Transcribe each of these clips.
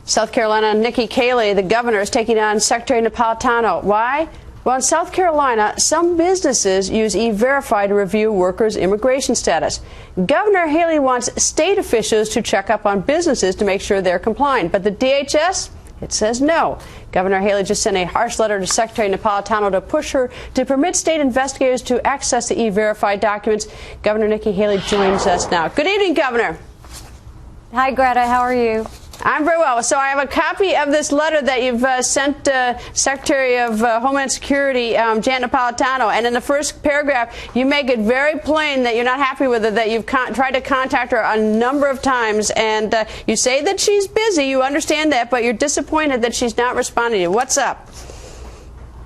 South Carolina, Nikki the governor, is taking on Secretary Napolitano. Why? Well, in South Carolina, some businesses use E-Verify to review workers' immigration status. Governor Haley wants state officials to check up on businesses to make sure they're compliant. But the DHS, it says no. Governor Haley just sent a harsh letter to Secretary Napolitano to push her to permit state investigators to access the E-Verify documents. Governor Nikki Haley joins us now. Good evening, Governor. Hi, Greta. How are you? I'm very well. So I have a copy of this letter that you've sent Secretary of Homeland Security, Janet Napolitano. And in the first paragraph, you make it very plain that you're not happy with her, that you've tried to contact her a number of times. And you say that she's busy. You understand that, but you're disappointed that she's not responding to you. What's up?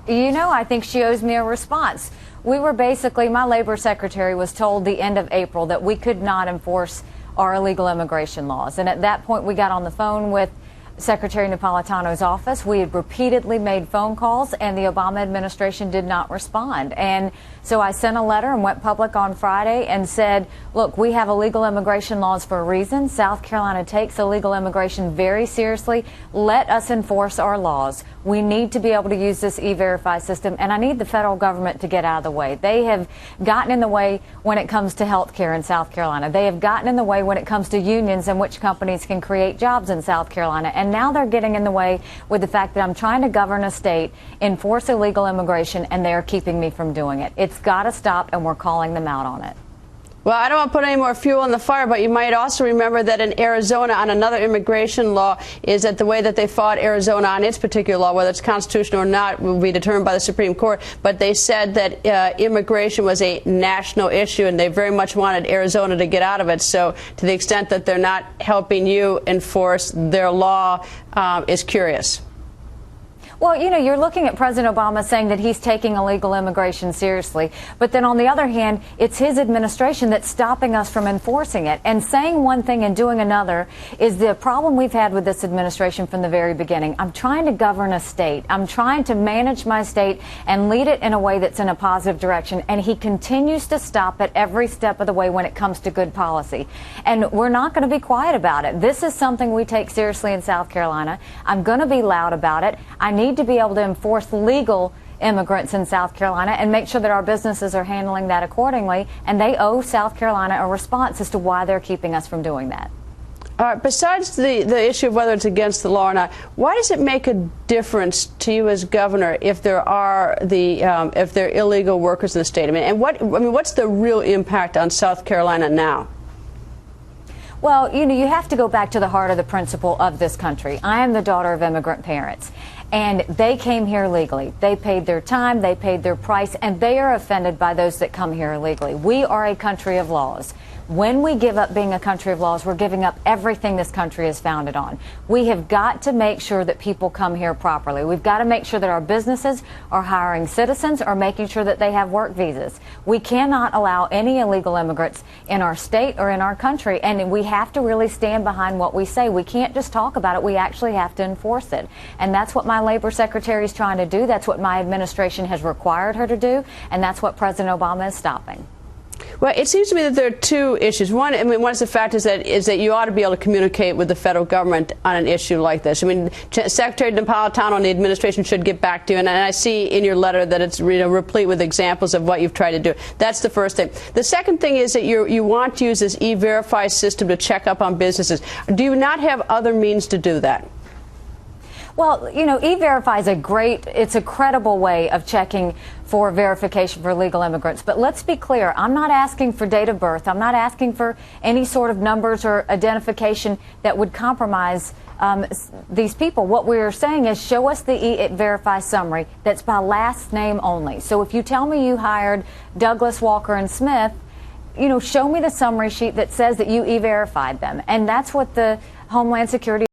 You know, I think she owes me a response. We were basically, my labor secretary was told the end of April that we could not enforce our illegal immigration laws. And at that point, we got on the phone with Secretary Napolitano's office. We had repeatedly made phone calls, and the Obama administration did not respond. And so I sent a letter and went public on Friday and said, look, we have illegal immigration laws for a reason. South Carolina takes illegal immigration very seriously. Let us enforce our laws. We need to be able to use this E-Verify system, and I need the federal government to get out of the way. They have gotten in the way when it comes to health care in South Carolina. They have gotten in the way when it comes to unions and which companies can create jobs in South Carolina. And now they're getting in the way with the fact that I'm trying to govern a state, enforce illegal immigration, and they're keeping me from doing it. It's got to stop, and we're calling them out on it. Well, I don't want to put any more fuel on the fire, but you might also remember that in Arizona on another immigration law is that the way that they fought Arizona on its particular law, whether it's constitutional or not, will be determined by the Supreme Court. But they said that immigration was a national issue, and they very much wanted Arizona to get out of it. So to the extent that they're not helping you enforce their law is curious. Well, you know, you're looking at President Obama saying that he's taking illegal immigration seriously. But then on the other hand, it's his administration that's stopping us from enforcing it. And saying one thing and doing another is the problem we've had with this administration from the very beginning. I'm trying to govern a state. I'm trying to manage my state and lead it in a way that's in a positive direction. And he continues to stop at every step of the way when it comes to good policy. And we're not going to be quiet about it. This is something we take seriously in South Carolina. I'm going to be loud about it. I need to be able to enforce legal immigrants in South Carolina and make sure that our businesses are handling that accordingly. And they owe South Carolina a response as to why they're keeping us from doing that. All right, besides the issue of whether it's against the law or not, why does it make a difference to you as governor if there are if there are illegal workers in the state? What's the real impact on South Carolina now? Well, you know, you have to go back to the heart of the principle of this country. I am the daughter of immigrant parents, and they came here legally. They paid their time, they paid their price, and they are offended by those that come here illegally. We are a country of laws. When we give up being a country of laws, we're giving up everything this country is founded on. We have got to make sure that people come here properly. We've got to make sure that our businesses are hiring citizens or making sure that they have work visas. We cannot allow any illegal immigrants in our state or in our country, and we have to really stand behind what we say. We can't just talk about it. We actually have to enforce it. And that's what my labor secretary is trying to do. That's what my administration has required her to do, and that's what President Obama is stopping. Well, it seems to me that there are two issues. One is the fact is that you ought to be able to communicate with the federal government on an issue like this. I mean, Secretary Napolitano and the administration should get back to you, and I see in your letter that it's replete with examples of what you've tried to do. That's the first thing. The second thing is that you want to use this E-Verify system to check up on businesses. Do you not have other means to do that? Well, you know, E-Verify is it's a credible way of checking for verification for legal immigrants. But let's be clear, I'm not asking for date of birth. I'm not asking for any sort of numbers or identification that would compromise these people. What we're saying is show us the E-Verify summary that's by last name only. So if you tell me you hired Douglas, Walker, and Smith, you know, show me the summary sheet that says that you E-Verified them. And that's what the Homeland Security